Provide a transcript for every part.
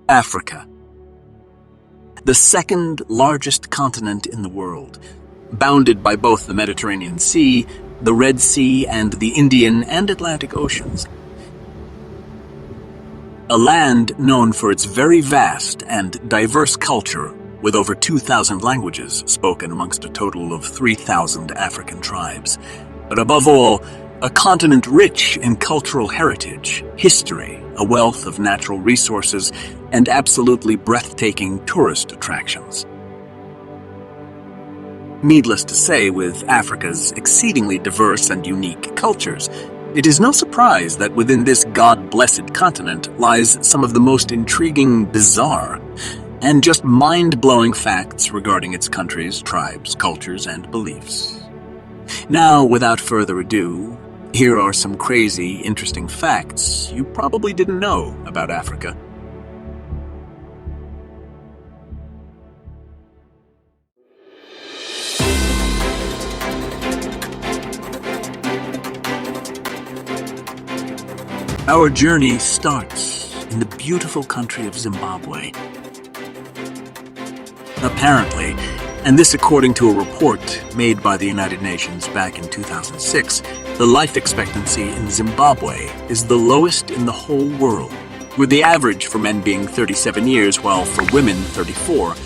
Africa. The second largest continent in the world, bounded by both the Mediterranean Sea, the Red Sea, and the Indian and Atlantic Oceans. A land known for its very vast and diverse culture, with over 2,000 languages spoken amongst a total of 3,000 African tribes. But above all, a continent rich in cultural heritage, history, a wealth of natural resources, and absolutely breathtaking tourist attractions. Needless to say, with Africa's exceedingly diverse and unique cultures, it is no surprise that within this God-blessed continent lies some of the most intriguing, bizarre, and just mind-blowing facts regarding its countries, tribes, cultures, and beliefs. Now, without further ado, here are some crazy, interesting facts you probably didn't know about Africa. Our journey starts in the beautiful country of Zimbabwe. Apparently, and this according to a report made by the United Nations back in 2006, the life expectancy in Zimbabwe is the lowest in the whole world, with the average for men being 37 years, while for women 34.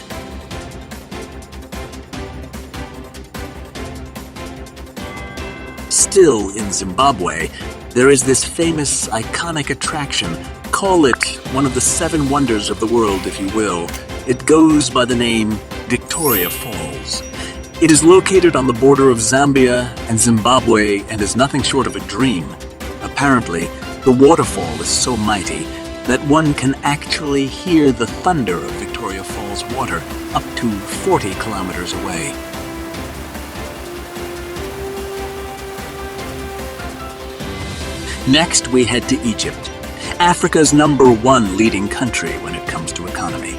Still in Zimbabwe, there is this famous, iconic attraction. Call it one of the 7 wonders of the world, if you will. It goes by the name Victoria Falls. It is located on the border of Zambia and Zimbabwe and is nothing short of a dream. Apparently, the waterfall is so mighty that one can actually hear the thunder of Victoria Falls water up to 40 kilometers away. Next, we head to Egypt, Africa's #1 leading country when it comes to economy.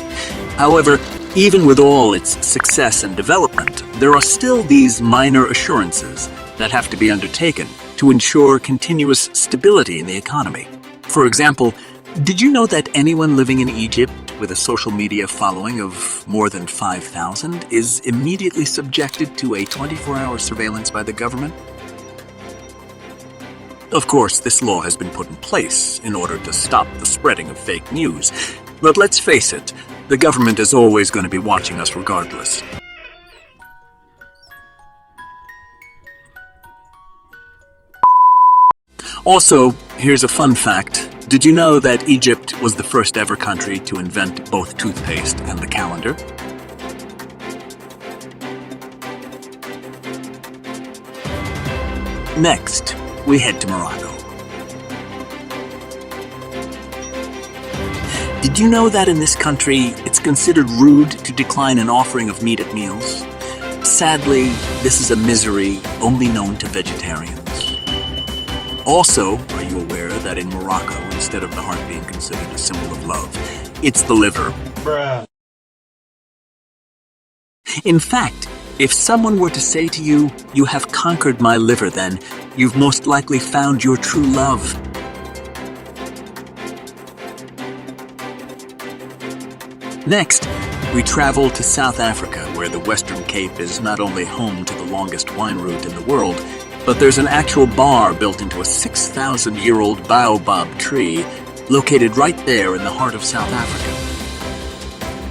However, even with all its success and development, there are still these minor assurances that have to be undertaken to ensure continuous stability in the economy. For example, did you know that anyone living in Egypt with a social media following of more than 5,000 is immediately subjected to a 24-hour surveillance by the government? Of course, this law has been put in place in order to stop the spreading of fake news. But let's face it, the government is always going to be watching us regardless. Also, here's a fun fact. Did you know that Egypt was the first ever country to invent both toothpaste and the calendar? Next, we head to Morocco. Did you know that in this country, it's considered rude to decline an offering of meat at meals? Sadly, this is a misery only known to vegetarians. Also, are you aware that in Morocco, instead of the heart being considered a symbol of love, it's the liver? Bruh. In fact, if someone were to say to you, "You have conquered my liver," then you've most likely found your true love. Next, we travel to South Africa, where the Western Cape is not only home to the longest wine route in the world, but there's an actual bar built into a 6,000-year-old baobab tree located right there in the heart of South Africa.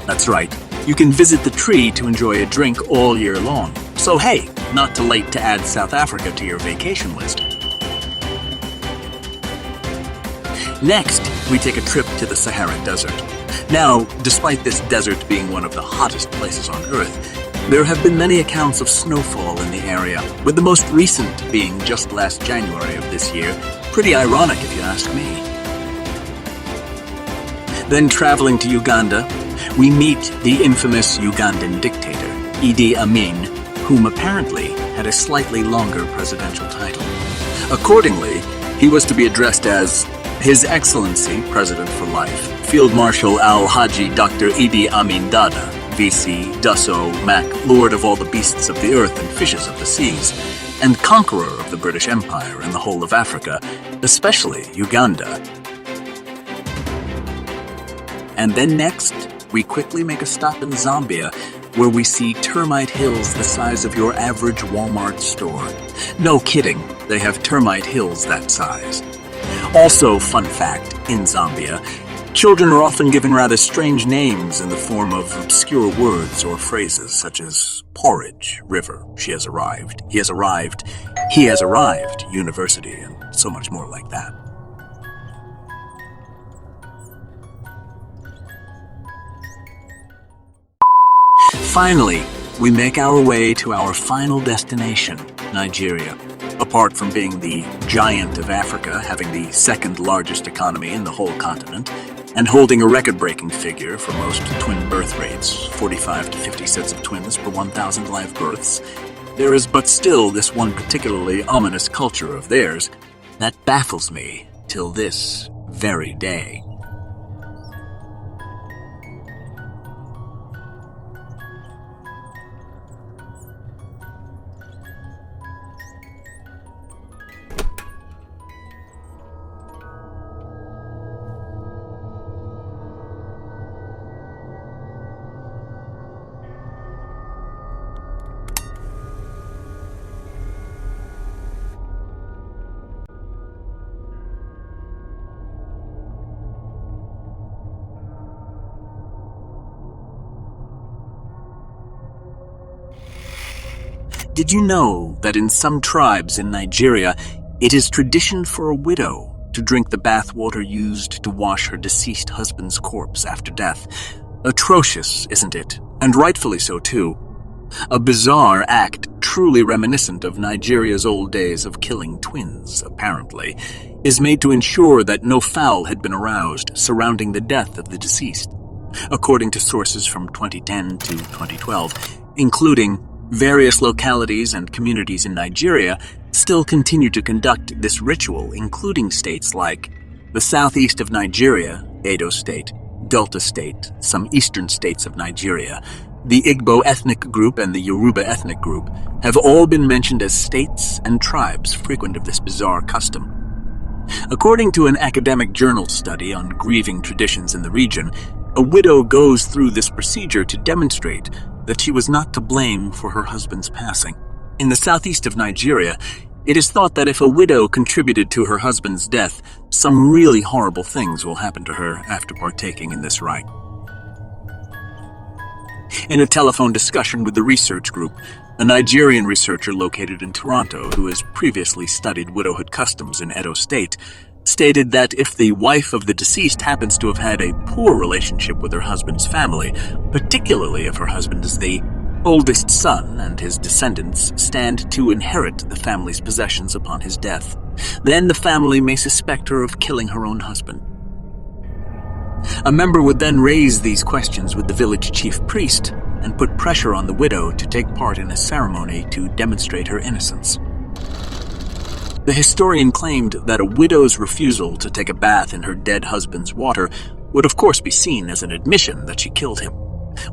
That's right. You can visit the tree to enjoy a drink all year long. So hey, not too late to add South Africa to your vacation list. Next, we take a trip to the Sahara Desert. Now, despite this desert being one of the hottest places on Earth, there have been many accounts of snowfall in the area, with the most recent being just last January of this year. Pretty ironic if you ask me. Then traveling to Uganda, we meet the infamous Ugandan dictator, Idi Amin, whom apparently had a slightly longer presidential title. Accordingly, he was to be addressed as His Excellency, President for Life, Field Marshal Al-Haji Dr. Idi Amin Dada, VC Dusso Mac, Lord of all the beasts of the earth and fishes of the seas, and conqueror of the British Empire and the whole of Africa, especially Uganda. And then next, we quickly make a stop in Zambia, where we see termite hills the size of your average Walmart store. No kidding, they have termite hills that size. Also, fun fact, in Zambia, children are often given rather strange names in the form of obscure words or phrases such as porridge, river, she has arrived, he has arrived, he has arrived, university, and so much more like that. Finally, we make our way to our final destination, Nigeria. Apart from being the giant of Africa, having the second largest economy in the whole continent, and holding a record-breaking figure for most twin birth rates, 45 to 50 sets of twins per 1,000 live births, there is but still this one particularly ominous culture of theirs that baffles me till this very day. Did you know that in some tribes in Nigeria, it is tradition for a widow to drink the bath water used to wash her deceased husband's corpse after death? Atrocious, isn't it? And rightfully so too. A bizarre act truly reminiscent of Nigeria's old days of killing twins, apparently, is made to ensure that no foul had been aroused surrounding the death of the deceased. According to sources from 2010 to 2012, including various localities and communities in Nigeria still continue to conduct this ritual, including states like the southeast of Nigeria, Edo State, Delta State, some eastern states of Nigeria, the Igbo ethnic group and the Yoruba ethnic group have all been mentioned as states and tribes frequent of this bizarre custom. According to an academic journal study on grieving traditions in the region, a widow goes through this procedure to demonstrate that she was not to blame for her husband's passing. In the southeast of Nigeria, it is thought that if a widow contributed to her husband's death, some really horrible things will happen to her after partaking in this rite. In a telephone discussion with the research group, a Nigerian researcher located in Toronto who has previously studied widowhood customs in Edo State stated that if the wife of the deceased happens to have had a poor relationship with her husband's family, particularly if her husband is the oldest son and his descendants stand to inherit the family's possessions upon his death, then the family may suspect her of killing her own husband. A member would then raise these questions with the village chief priest and put pressure on the widow to take part in a ceremony to demonstrate her innocence. The historian claimed that a widow's refusal to take a bath in her dead husband's water would of course be seen as an admission that she killed him.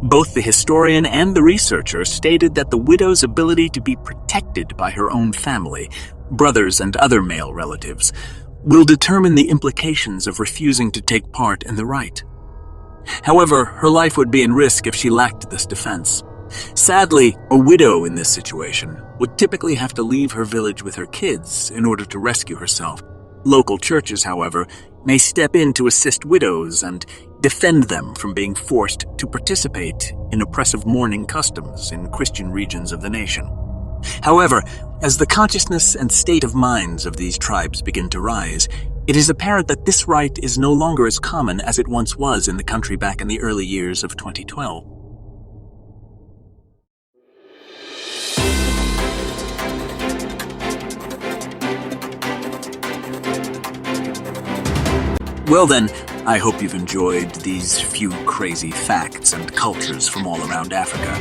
Both the historian and the researcher stated that the widow's ability to be protected by her own family, brothers and other male relatives, will determine the implications of refusing to take part in the rite. However, her life would be in risk if she lacked this defense. Sadly, a widow in this situation would typically have to leave her village with her kids in order to rescue herself. Local churches, however, may step in to assist widows and defend them from being forced to participate in oppressive mourning customs in Christian regions of the nation. However, as the consciousness and state of minds of these tribes begin to rise, it is apparent that this rite is no longer as common as it once was in the country back in the early years of 2012. Well then, I hope you've enjoyed these few crazy facts and cultures from all around Africa.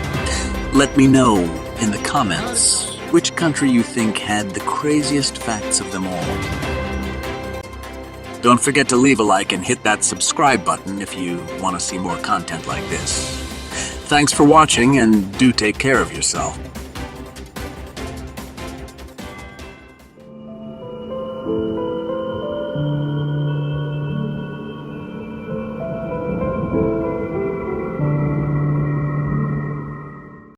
Let me know in the comments which country you think had the craziest facts of them all. Don't forget to leave a like and hit that subscribe button if you want to see more content like this. Thanks for watching and do take care of yourself.